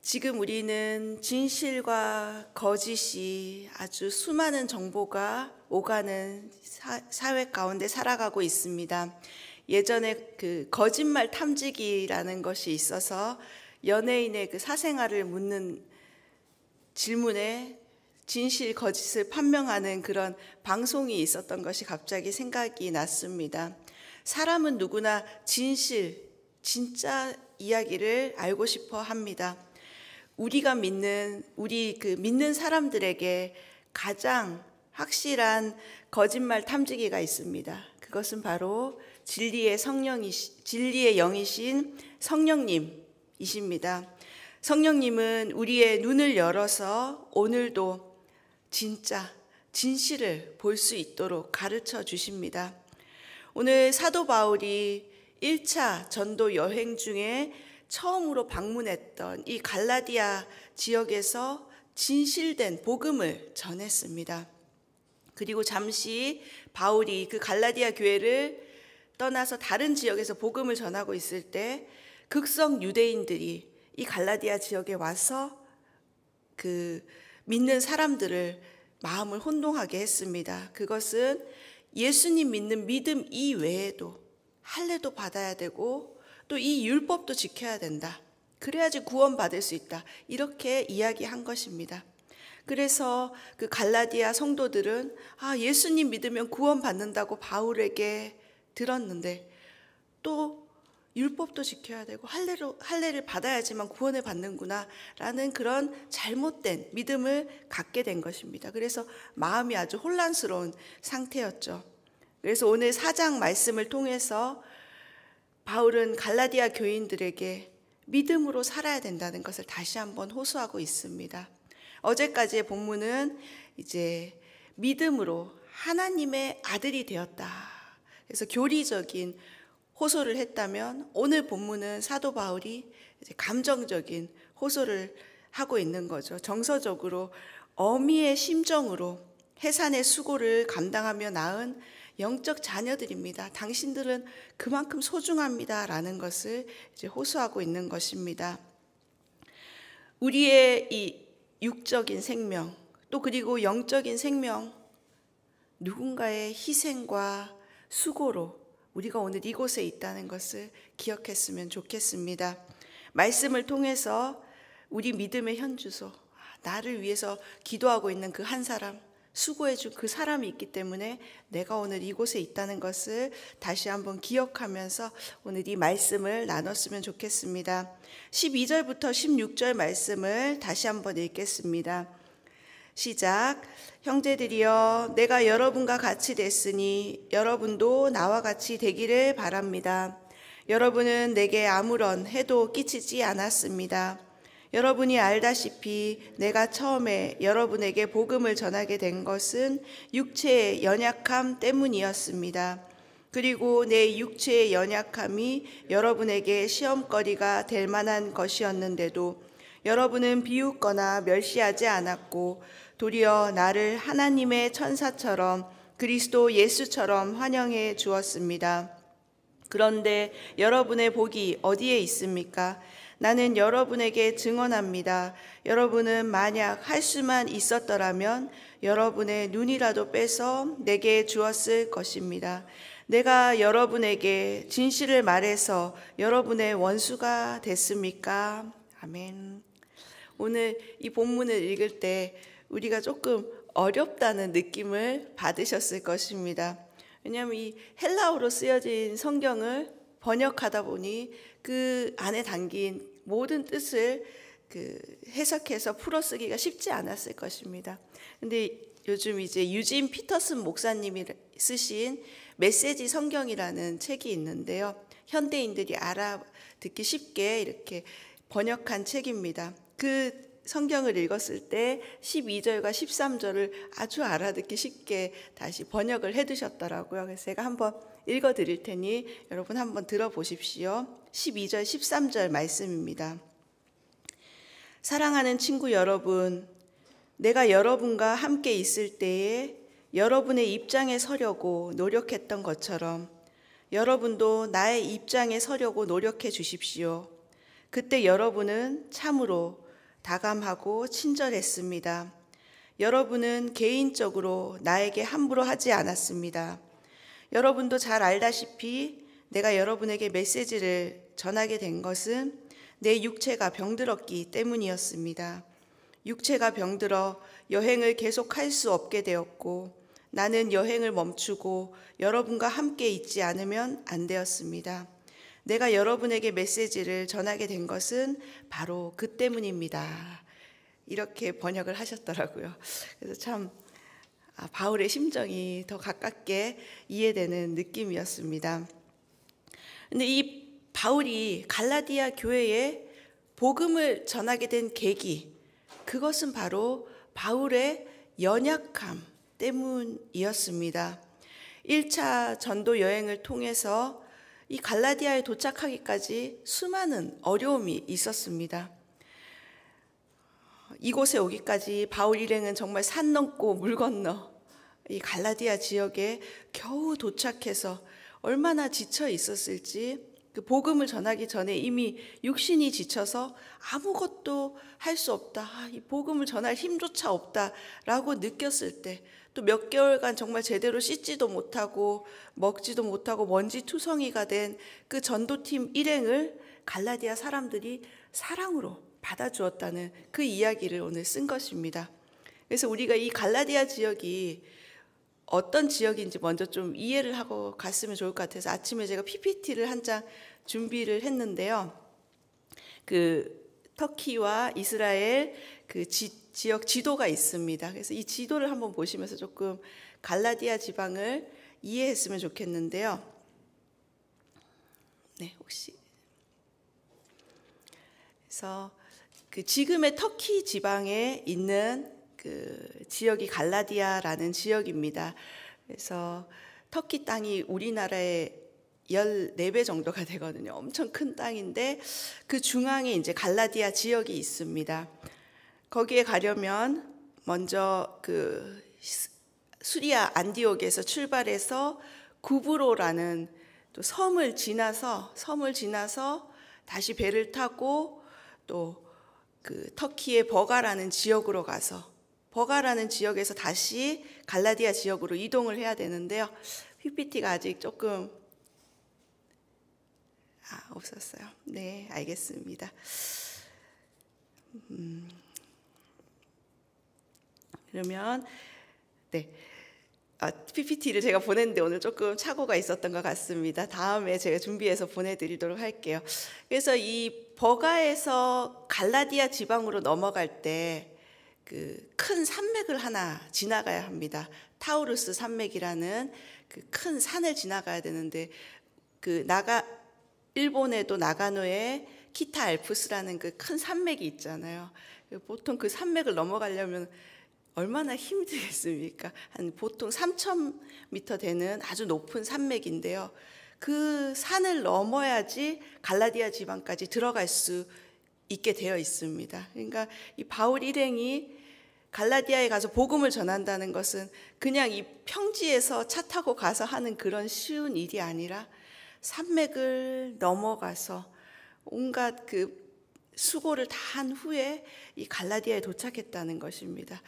지금 우리는 진실과 거짓이 아주 수많은 정보가 오가는 사회 가운데 살아가고 있습니다. 예전에 그 거짓말 탐지기라는 것이 있어서 연예인의 그 사생활을 묻는 질문에 진실, 거짓을 판명하는 그런 방송이 있었던 것이 갑자기 생각이 났습니다. 사람은 누구나 진실, 진짜 이야기를 알고 싶어 합니다. 우리가 믿는 사람들에게 가장 확실한 거짓말 탐지기가 있습니다. 그것은 바로 진리의 영이신 성령님이십니다. 성령님은 우리의 눈을 열어서 오늘도 진실을 볼 수 있도록 가르쳐 주십니다. 오늘 사도 바울이 1차 전도 여행 중에 처음으로 방문했던 이 갈라디아 지역에서 진실된 복음을 전했습니다. 그리고 잠시 바울이 그 갈라디아 교회를 떠나서 다른 지역에서 복음을 전하고 있을 때 극성 유대인들이 이 갈라디아 지역에 와서 그 믿는 사람들을 마음을 혼동하게 했습니다. 그것은 예수님 믿는 믿음 이외에도 할례도 받아야 되고 또 이 율법도 지켜야 된다. 그래야지 구원받을 수 있다. 이렇게 이야기한 것입니다. 그래서 그 갈라디아 성도들은 예수님 믿으면 구원받는다고 바울에게 들었는데 또 율법도 지켜야 되고 할례를 받아야지만 구원을 받는구나 라는 그런 잘못된 믿음을 갖게 된 것입니다. 그래서 마음이 아주 혼란스러운 상태였죠. 그래서 오늘 4장 말씀을 통해서 바울은 갈라디아 교인들에게 믿음으로 살아야 된다는 것을 다시 한번 호소하고 있습니다. 어제까지의 본문은 이제 믿음으로 하나님의 아들이 되었다. 그래서 교리적인 호소를 했다면 오늘 본문은 사도 바울이 이제 감정적인 호소를 하고 있는 거죠. 정서적으로 어미의 심정으로 해산의 수고를 감당하며 낳은 영적 자녀들입니다. 당신들은 그만큼 소중합니다라는 것을 이제 호소하고 있는 것입니다. 우리의 이 육적인 생명, 또 그리고 영적인 생명, 누군가의 희생과 수고로 우리가 오늘 이곳에 있다는 것을 기억했으면 좋겠습니다. 말씀을 통해서 우리 믿음의 현주소, 나를 위해서 기도하고 있는 그 한 사람, 수고해준 그 사람이 있기 때문에 내가 오늘 이곳에 있다는 것을 다시 한번 기억하면서 오늘 이 말씀을 나눴으면 좋겠습니다. 12절부터 16절 말씀을 다시 한번 읽겠습니다. 시작. 형제들이여, 내가 여러분과 같이 됐으니 여러분도 나와 같이 되기를 바랍니다. 여러분은 내게 아무런 해도 끼치지 않았습니다. 여러분이 알다시피 내가 처음에 여러분에게 복음을 전하게 된 것은 육체의 연약함 때문이었습니다. 그리고 내 육체의 연약함이 여러분에게 시험거리가 될 만한 것이었는데도 여러분은 비웃거나 멸시하지 않았고 도리어 나를 하나님의 천사처럼 그리스도 예수처럼 환영해 주었습니다. 그런데 여러분의 복이 어디에 있습니까? 나는 여러분에게 증언합니다. 여러분은 만약 할 수만 있었더라면 여러분의 눈이라도 빼서 내게 주었을 것입니다. 내가 여러분에게 진실을 말해서 여러분의 원수가 됐습니까? 아멘. 오늘 이 본문을 읽을 때 우리가 조금 어렵다는 느낌을 받으셨을 것입니다. 왜냐하면 이 헬라어로 쓰여진 성경을 번역하다 보니 그 안에 담긴 모든 뜻을 해석해서 풀어쓰기가 쉽지 않았을 것입니다. 근데 요즘 이제 유진 피터슨 목사님이 쓰신 메시지 성경이라는 책이 있는데요. 현대인들이 알아듣기 쉽게 이렇게 번역한 책입니다. 그 성경을 읽었을 때 12절과 13절을 아주 알아듣기 쉽게 다시 번역을 해두셨더라고요. 그래서 제가 한번 읽어드릴 테니 여러분 한번 들어보십시오. 12절, 13절 말씀입니다. 사랑하는 친구 여러분, 내가 여러분과 함께 있을 때에 여러분의 입장에 서려고 노력했던 것처럼 여러분도 나의 입장에 서려고 노력해 주십시오. 그때 여러분은 참으로 다감하고 친절했습니다. 여러분은 개인적으로 나에게 함부로 하지 않았습니다. 여러분도 잘 알다시피 내가 여러분에게 메시지를 전하게 된 것은 내 육체가 병들었기 때문이었습니다. 육체가 병들어 여행을 계속할 수 없게 되었고 나는 여행을 멈추고 여러분과 함께 있지 않으면 안 되었습니다. 내가 여러분에게 메시지를 전하게 된 것은 바로 그 때문입니다. 이렇게 번역을 하셨더라고요. 그래서 참 바울의 심정이 더 가깝게 이해되는 느낌이었습니다. 근데 이 바울이 갈라디아 교회에 복음을 전하게 된 계기, 그것은 바로 바울의 연약함 때문이었습니다. 1차 전도 여행을 통해서 이 갈라디아에 도착하기까지 수많은 어려움이 있었습니다. 이곳에 오기까지 바울 일행은 정말 산 넘고 물 건너 이 갈라디아 지역에 겨우 도착해서 얼마나 지쳐 있었을지, 그 복음을 전하기 전에 이미 육신이 지쳐서 아무것도 할 수 없다, 이 복음을 전할 힘조차 없다라고 느꼈을 때, 또 몇 개월간 정말 제대로 씻지도 못하고 먹지도 못하고 먼지투성이가 된 그 전도팀 일행을 갈라디아 사람들이 사랑으로 받아주었다는 그 이야기를 오늘 쓴 것입니다. 그래서 우리가 이 갈라디아 지역이 어떤 지역인지 먼저 좀 이해를 하고 갔으면 좋을 것 같아서 아침에 제가 PPT를 한 장 준비를 했는데요. 그 터키와 이스라엘 그 지역 지도가 있습니다. 그래서 이 지도를 한번 보시면서 조금 갈라디아 지방을 이해했으면 좋겠는데요. 네, 혹시 그래서 그 지금의 터키 지방에 있는 그 지역이 갈라디아라는 지역입니다. 그래서 터키 땅이 우리나라의 14배 정도가 되거든요. 엄청 큰 땅인데 그 중앙에 이제 갈라디아 지역이 있습니다. 거기에 가려면 먼저 그 수리아 안디옥에서 출발해서 구브로라는 또 섬을 지나서 다시 배를 타고 또 그 터키의 버가라는 지역으로 가서 버가라는 지역에서 다시 갈라디아 지역으로 이동을 해야 되는데요. PPT가 아직 조금 없었어요. 네, 알겠습니다. 그러면 네. PPT를 제가 보냈는데 오늘 조금 착오가 있었던 것 같습니다. 다음에 제가 준비해서 보내드리도록 할게요. 그래서 이 버가에서 갈라디아 지방으로 넘어갈 때 그 큰 산맥을 하나 지나가야 합니다. 타우루스 산맥이라는 그 큰 산을 지나가야 되는데 그 일본에도 나가노에 키타 알프스라는 그 큰 산맥이 있잖아요. 보통 그 산맥을 넘어가려면 얼마나 힘들겠습니까? 한 보통 3,000m 되는 아주 높은 산맥인데요. 그 산을 넘어야지 갈라디아 지방까지 들어갈 수 있게 되어 있습니다. 그러니까 이 바울 일행이 갈라디아에 가서 복음을 전한다는 것은 그냥 이 평지에서 차 타고 가서 하는 그런 쉬운 일이 아니라 산맥을 넘어가서 온갖 그 수고를 다 한 후에 이 갈라디아에 도착했다는 것입니다.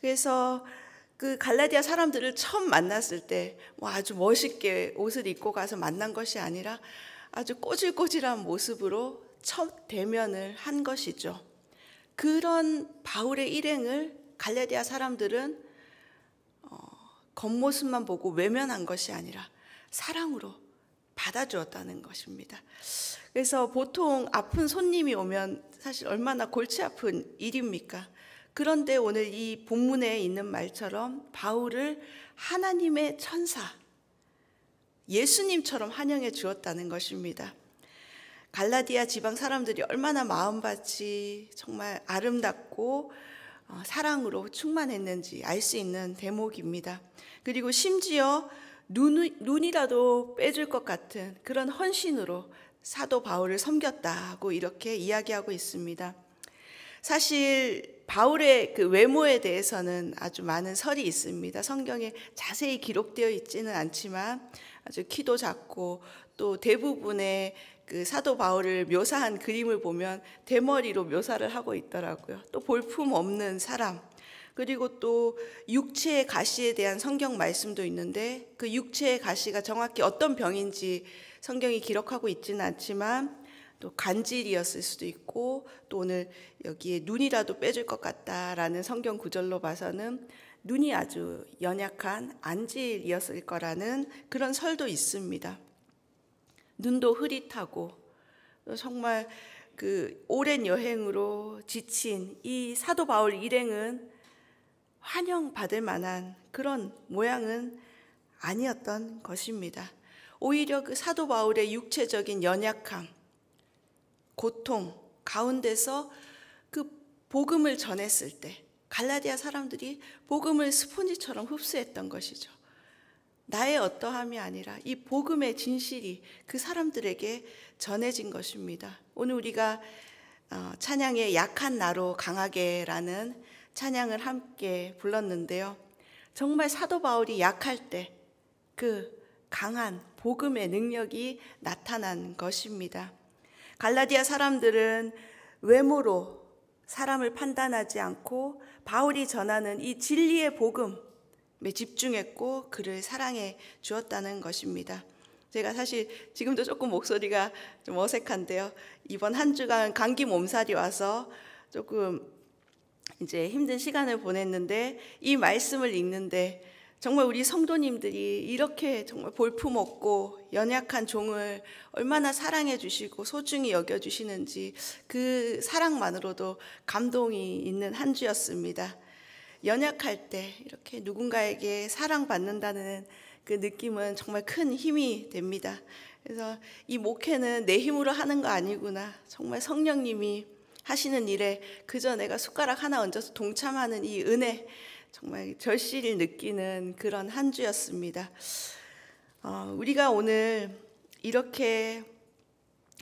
그래서 그 갈라디아 사람들을 처음 만났을 때 아주 멋있게 옷을 입고 가서 만난 것이 아니라 아주 꼬질꼬질한 모습으로 첫 대면을 한 것이죠. 그런 바울의 일행을 갈라디아 사람들은 겉모습만 보고 외면한 것이 아니라 사랑으로 받아주었다는 것입니다. 그래서 보통 아픈 손님이 오면 사실 얼마나 골치 아픈 일입니까? 그런데 오늘 이 본문에 있는 말처럼 바울을 하나님의 천사, 예수님처럼 환영해 주었다는 것입니다. 갈라디아 지방 사람들이 얼마나 마음밭이 정말 아름답고 사랑으로 충만했는지 알 수 있는 대목입니다. 그리고 심지어 눈이라도 빼줄 것 같은 그런 헌신으로 사도 바울을 섬겼다고 이렇게 이야기하고 있습니다. 사실 바울의 그 외모에 대해서는 아주 많은 설이 있습니다. 성경에 자세히 기록되어 있지는 않지만 아주 키도 작고 또 대부분의 그 사도 바울을 묘사한 그림을 보면 대머리로 묘사를 하고 있더라고요. 또 볼품 없는 사람, 그리고 또 육체의 가시에 대한 성경 말씀도 있는데 그 육체의 가시가 정확히 어떤 병인지 성경이 기록하고 있지는 않지만 또 간질이었을 수도 있고 또 오늘 여기에 눈이라도 빼줄 것 같다라는 성경 구절로 봐서는 눈이 아주 연약한 안질이었을 거라는 그런 설도 있습니다. 눈도 흐릿하고 정말 그 오랜 여행으로 지친 이 사도 바울 일행은 환영받을 만한 그런 모양은 아니었던 것입니다. 오히려 그 사도 바울의 육체적인 연약함, 고통 가운데서 그 복음을 전했을 때 갈라디아 사람들이 복음을 스폰지처럼 흡수했던 것이죠. 나의 어떠함이 아니라 이 복음의 진실이 그 사람들에게 전해진 것입니다. 오늘 우리가 찬양의 약한 나로 강하게라는 찬양을 함께 불렀는데요. 정말 사도 바울이 약할 때 그 강한 복음의 능력이 나타난 것입니다. 갈라디아 사람들은 외모로 사람을 판단하지 않고 바울이 전하는 이 진리의 복음에 집중했고 그를 사랑해 주었다는 것입니다. 제가 사실 지금도 조금 목소리가 좀 어색한데요. 이번 한 주간 감기 몸살이 와서 조금 이제 힘든 시간을 보냈는데 이 말씀을 읽는데 정말 우리 성도님들이 이렇게 정말 볼품없고 연약한 종을 얼마나 사랑해 주시고 소중히 여겨 주시는지 그 사랑만으로도 감동이 있는 한 주였습니다. 연약할 때 이렇게 누군가에게 사랑받는다는 그 느낌은 정말 큰 힘이 됩니다. 그래서 이 목회는 내 힘으로 하는 거 아니구나. 정말 성령님이 하시는 일에 그저 내가 숟가락 하나 얹어서 동참하는 이 은혜, 정말 절실히 느끼는 그런 한 주였습니다. 우리가 오늘 이렇게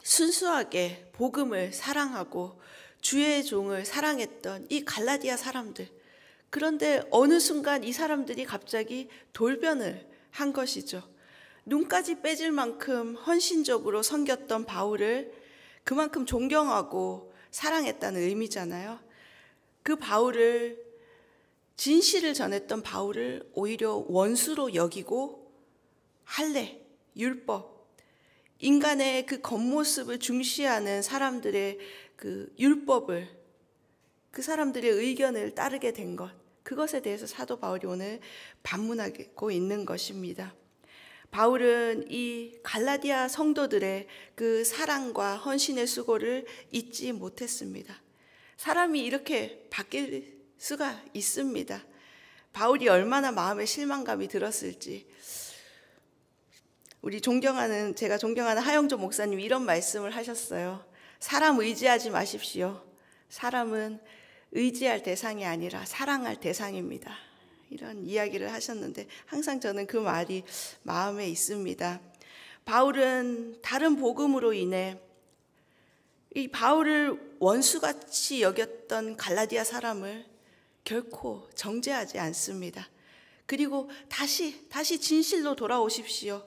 순수하게 복음을 사랑하고 주의 종을 사랑했던 이 갈라디아 사람들, 그런데 어느 순간 이 사람들이 갑자기 돌변을 한 것이죠. 눈까지 빼질 만큼 헌신적으로 섬겼던 바울을 그만큼 존경하고 사랑했다는 의미잖아요. 그 바울을 진실을 전했던 바울을 오히려 원수로 여기고 할례, 율법, 인간의 그 겉모습을 중시하는 사람들의 그 율법을, 그 사람들의 의견을 따르게 된 것, 그것에 대해서 사도 바울이 오늘 반문하고 있는 것입니다. 바울은 이 갈라디아 성도들의 그 사랑과 헌신의 수고를 잊지 못했습니다. 사람이 이렇게 바뀔 수가 있습니다. 바울이 얼마나 마음에 실망감이 들었을지. 제가 존경하는 하영조 목사님이 이런 말씀을 하셨어요. 사람 의지하지 마십시오. 사람은 의지할 대상이 아니라 사랑할 대상입니다. 이런 이야기를 하셨는데 항상 저는 그 말이 마음에 있습니다. 바울은 다른 복음으로 인해 이 바울을 원수같이 여겼던 갈라디아 사람을 결코 정죄하지 않습니다. 그리고 다시 진실로 돌아오십시오.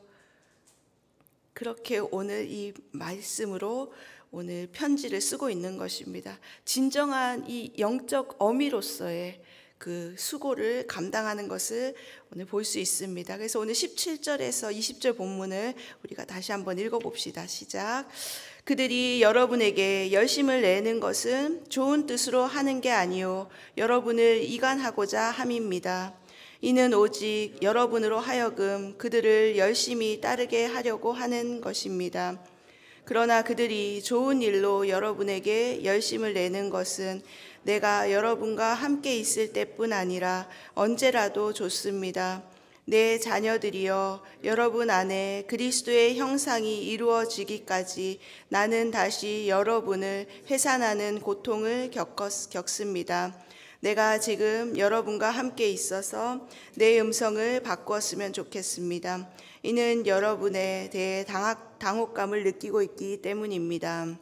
그렇게 오늘 이 말씀으로 오늘 편지를 쓰고 있는 것입니다. 진정한 이 영적 어미로서의 그 수고를 감당하는 것을 오늘 볼 수 있습니다. 그래서 오늘 17절에서 20절 본문을 우리가 다시 한번 읽어봅시다. 시작. 그들이 여러분에게 열심을 내는 것은 좋은 뜻으로 하는 게 아니요 여러분을 이간하고자 함입니다. 이는 오직 여러분으로 하여금 그들을 열심히 따르게 하려고 하는 것입니다. 그러나 그들이 좋은 일로 여러분에게 열심을 내는 것은 내가 여러분과 함께 있을 때뿐 아니라 언제라도 좋습니다. 내 자녀들이여 여러분 안에 그리스도의 형상이 이루어지기까지 나는 다시 여러분을 회산하는 고통을 겪습니다. 내가 지금 여러분과 함께 있어서 내 음성을 바꾸었으면 좋겠습니다. 이는 여러분에 대해 당혹감을 느끼고 있기 때문입니다.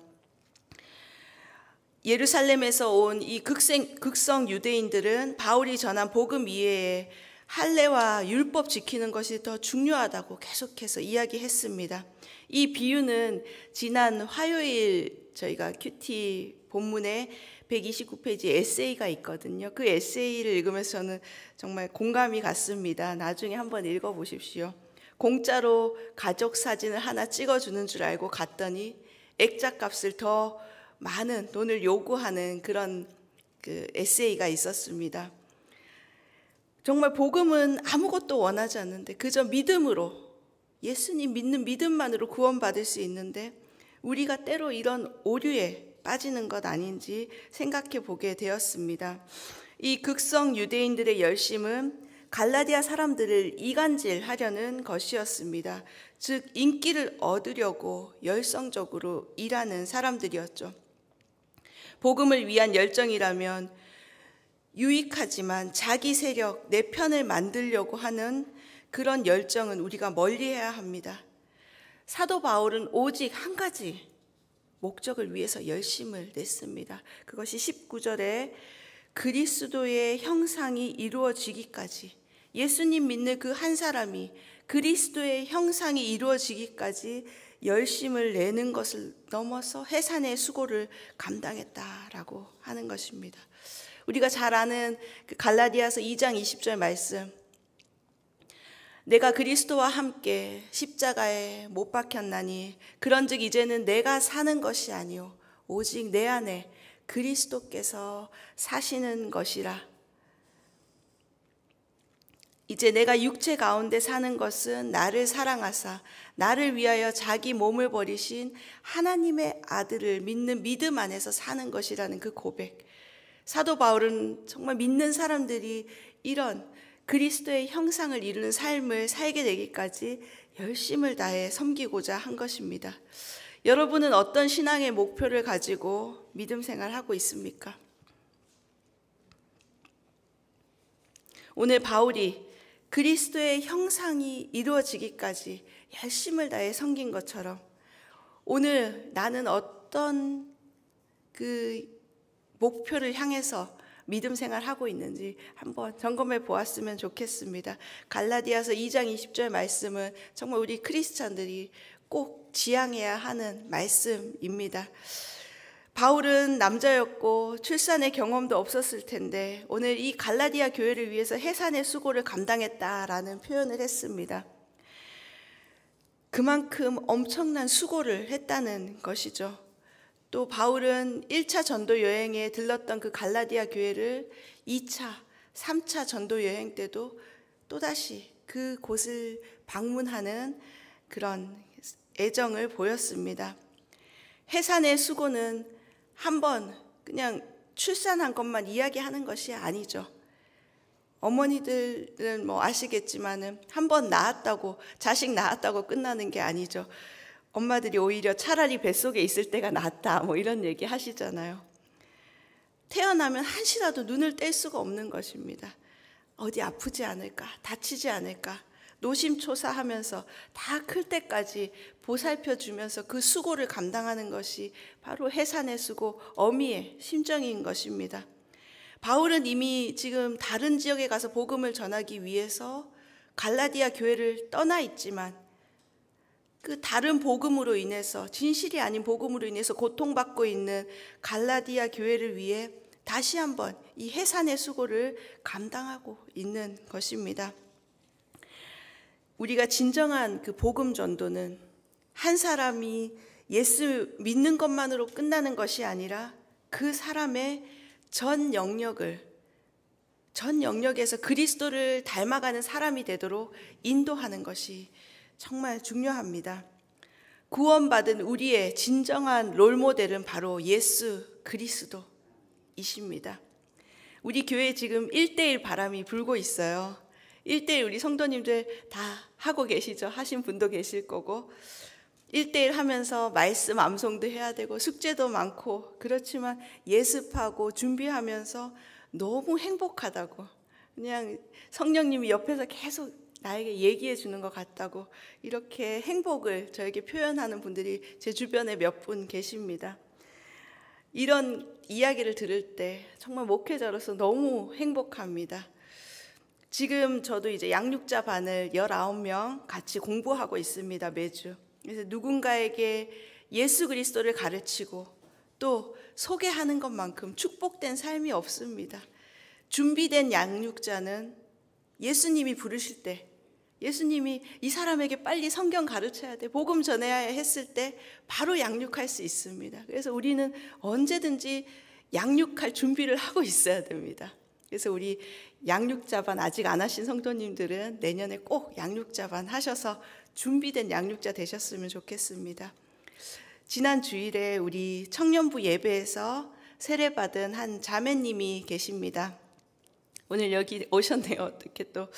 예루살렘에서 온 이 극성 유대인들은 바울이 전한 복음 이외에 할례와 율법 지키는 것이 더 중요하다고 계속해서 이야기했습니다. 이 비유는 지난 화요일 저희가 큐티 본문에 129페이지 에세이가 있거든요. 그 에세이를 읽으면서 저는 정말 공감이 갔습니다. 나중에 한번 읽어보십시오. 공짜로 가족 사진을 하나 찍어주는 줄 알고 갔더니 액자값을 더 많은 돈을 요구하는 그런 그 에세이가 있었습니다. 정말 복음은 아무것도 원하지 않는데 그저 믿음으로, 예수님 믿는 믿음만으로 구원받을 수 있는데 우리가 때로 이런 오류에 빠지는 것 아닌지 생각해 보게 되었습니다. 이 극성 유대인들의 열심은 갈라디아 사람들을 이간질하려는 것이었습니다. 즉 인기를 얻으려고 열성적으로 일하는 사람들이었죠. 복음을 위한 열정이라면 유익하지만 자기 세력, 내 편을 만들려고 하는 그런 열정은 우리가 멀리해야 합니다. 사도 바울은 오직 한 가지 목적을 위해서 열심을 냈습니다. 그것이 19절에 그리스도의 형상이 이루어지기까지, 예수님 믿는 그 한 사람이 그리스도의 형상이 이루어지기까지 열심을 내는 것을 넘어서 해산의 수고를 감당했다라고 하는 것입니다. 우리가 잘 아는 그 갈라디아서 2장 20절 말씀, 내가 그리스도와 함께 십자가에 못 박혔나니 그런즉 이제는 내가 사는 것이 아니요 오직 내 안에 그리스도께서 사시는 것이라. 이제 내가 육체 가운데 사는 것은 나를 사랑하사 나를 위하여 자기 몸을 버리신 하나님의 아들을 믿는 믿음 안에서 사는 것이라는 그 고백. 사도 바울은 정말 믿는 사람들이 이런 그리스도의 형상을 이루는 삶을 살게 되기까지 열심을 다해 섬기고자 한 것입니다. 여러분은 어떤 신앙의 목표를 가지고 믿음 생활하고 있습니까? 오늘 바울이 그리스도의 형상이 이루어지기까지 열심을 다해 섬긴 것처럼 오늘 나는 어떤 그 목표를 향해서 믿음 생활하고 있는지 한번 점검해 보았으면 좋겠습니다. 갈라디아서 2장 20절 말씀은 정말 우리 크리스찬들이 꼭 지향해야 하는 말씀입니다. 바울은 남자였고 출산의 경험도 없었을 텐데 오늘 이 갈라디아 교회를 위해서 해산의 수고를 감당했다라는 표현을 했습니다. 그만큼 엄청난 수고를 했다는 것이죠. 또 바울은 1차 전도 여행에 들렀던 그 갈라디아 교회를 2차, 3차 전도 여행 때도 또다시 그 곳을 방문하는 그런 애정을 보였습니다. 해산의 수고는 한번 그냥 출산한 것만 이야기하는 것이 아니죠. 어머니들은 뭐 아시겠지만은 한번 낳았다고, 자식 낳았다고 끝나는 게 아니죠. 엄마들이 오히려 차라리 뱃속에 있을 때가 낫다 뭐 이런 얘기 하시잖아요. 태어나면 한시라도 눈을 뗄 수가 없는 것입니다. 어디 아프지 않을까, 다치지 않을까 노심초사하면서 다 클 때까지 보살펴주면서 그 수고를 감당하는 것이 바로 해산의 수고, 어미의 심정인 것입니다. 바울은 이미 지금 다른 지역에 가서 복음을 전하기 위해서 갈라디아 교회를 떠나 있지만 그 다른 복음으로 인해서, 진실이 아닌 복음으로 인해서 고통받고 있는 갈라디아 교회를 위해 다시 한번 이 해산의 수고를 감당하고 있는 것입니다. 우리가 진정한 그 복음 전도는 한 사람이 예수 믿는 것만으로 끝나는 것이 아니라 그 사람의 전 영역에서 그리스도를 닮아가는 사람이 되도록 인도하는 것이 정말 중요합니다. 구원받은 우리의 진정한 롤모델은 바로 예수 그리스도이십니다. 우리 교회에 지금 1:1 바람이 불고 있어요. 1:1 우리 성도님들 다 하고 계시죠? 하신 분도 계실 거고 1:1 하면서 말씀 암송도 해야 되고 숙제도 많고 그렇지만 예습하고 준비하면서 너무 행복하다고, 그냥 성령님이 옆에서 계속 나에게 얘기해 주는 것 같다고 이렇게 행복을 저에게 표현하는 분들이 제 주변에 몇 분 계십니다. 이런 이야기를 들을 때 정말 목회자로서 너무 행복합니다. 지금 저도 이제 양육자 반을 19명 같이 공부하고 있습니다. 매주. 그래서 누군가에게 예수 그리스도를 가르치고 또 소개하는 것만큼 축복된 삶이 없습니다. 준비된 양육자는 예수님이 부르실 때, 예수님이 이 사람에게 빨리 성경 가르쳐야 돼, 복음 전해야 해 했을 때 바로 양육할 수 있습니다. 그래서 우리는 언제든지 양육할 준비를 하고 있어야 됩니다. 그래서 우리 양육자반 아직 안 하신 성도님들은 내년에 꼭 양육자반 하셔서 준비된 양육자 되셨으면 좋겠습니다. 지난 주일에 우리 청년부 예배에서 세례받은 한 자매님이 계십니다. 오늘 여기 오셨네요. 어떻게 또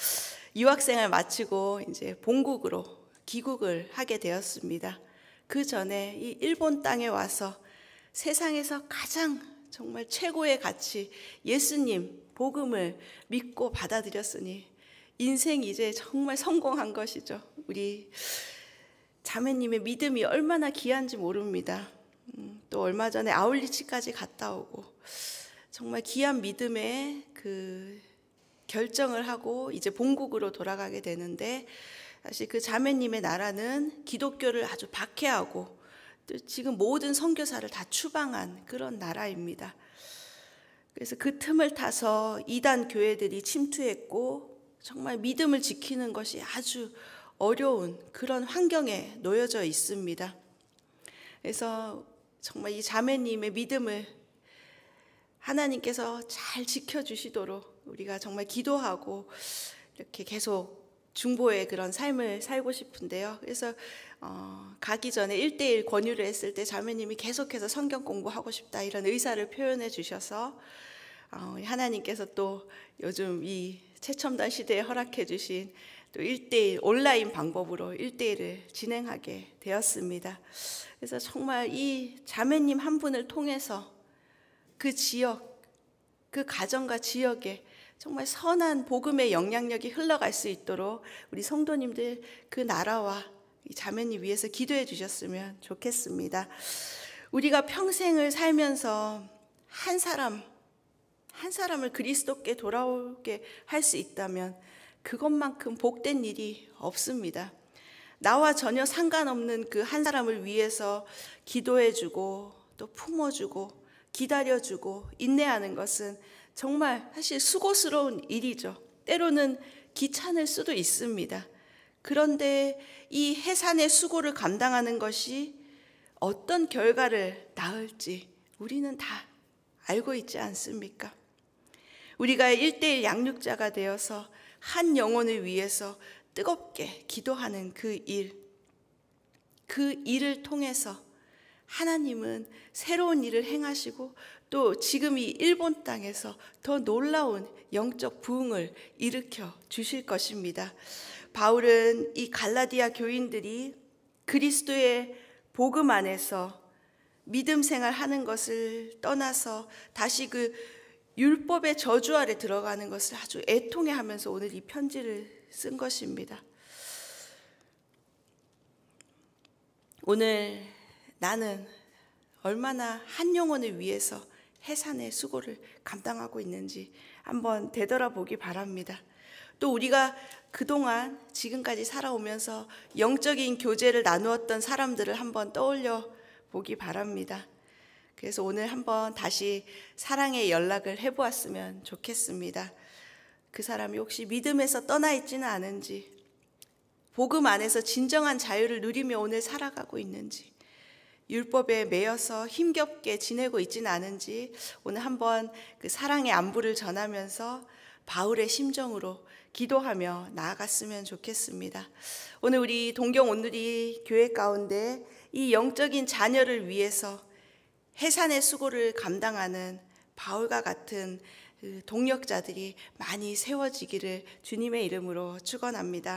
유학생활 마치고 이제 본국으로 귀국을 하게 되었습니다. 그 전에 이 일본 땅에 와서 세상에서 가장 정말 최고의 가치, 예수님 복음을 믿고 받아들였으니 인생 이제 정말 성공한 것이죠. 우리 자매님의 믿음이 얼마나 귀한지 모릅니다. 또 얼마 전에 아울리치까지 갔다 오고 정말 귀한 믿음의 그 결정을 하고 이제 본국으로 돌아가게 되는데, 사실 그 자매님의 나라는 기독교를 아주 박해하고 또 지금 모든 선교사를 다 추방한 그런 나라입니다. 그래서 그 틈을 타서 이단 교회들이 침투했고 정말 믿음을 지키는 것이 아주 어려운 그런 환경에 놓여져 있습니다. 그래서 정말 이 자매님의 믿음을 하나님께서 잘 지켜주시도록 우리가 정말 기도하고 이렇게 계속 중보의 그런 삶을 살고 싶은데요. 그래서 가기 전에 1:1 권유를 했을 때 자매님이 계속해서 성경 공부하고 싶다 이런 의사를 표현해 주셔서 하나님께서 또 요즘 이 최첨단 시대에 허락해 주신 또 1:1 온라인 방법으로 1:1을 진행하게 되었습니다. 그래서 정말 이 자매님 한 분을 통해서 그 지역, 그 가정과 지역에 정말 선한 복음의 영향력이 흘러갈 수 있도록 우리 성도님들 그 나라와 이 자매님 위해서 기도해 주셨으면 좋겠습니다. 우리가 평생을 살면서 한 사람을 그리스도께 돌아오게 할 수 있다면 그것만큼 복된 일이 없습니다. 나와 전혀 상관없는 그 한 사람을 위해서 기도해주고 또 품어주고 기다려주고 인내하는 것은 정말 사실 수고스러운 일이죠. 때로는 귀찮을 수도 있습니다. 그런데 이 해산의 수고를 감당하는 것이 어떤 결과를 낳을지 우리는 다 알고 있지 않습니까? 우리가 1:1 양육자가 되어서 한 영혼을 위해서 뜨겁게 기도하는 그 일을 통해서 하나님은 새로운 일을 행하시고 또 지금 이 일본 땅에서 더 놀라운 영적 부흥을 일으켜 주실 것입니다. 바울은 이 갈라디아 교인들이 그리스도의 복음 안에서 믿음 생활하는 것을 떠나서 다시 그 율법의 저주 아래 들어가는 것을 아주 애통해하면서 오늘 이 편지를 쓴 것입니다. 오늘 나는 얼마나 한 영혼을 위해서 해산의 수고를 감당하고 있는지 한번 되돌아보기 바랍니다. 또 우리가 그동안 지금까지 살아오면서 영적인 교제를 나누었던 사람들을 한번 떠올려 보기 바랍니다. 그래서 오늘 한번 다시 사랑의 연락을 해보았으면 좋겠습니다. 그 사람이 혹시 믿음에서 떠나 있지는 않은지, 복음 안에서 진정한 자유를 누리며 오늘 살아가고 있는지, 율법에 매여서 힘겹게 지내고 있지는 않은지 오늘 한번 그 사랑의 안부를 전하면서 바울의 심정으로 기도하며 나아갔으면 좋겠습니다. 오늘 우리 동경 온누리 교회 가운데 이 영적인 자녀를 위해서 해산의 수고를 감당하는 바울과 같은 동력자들이 많이 세워지기를 주님의 이름으로 축원합니다.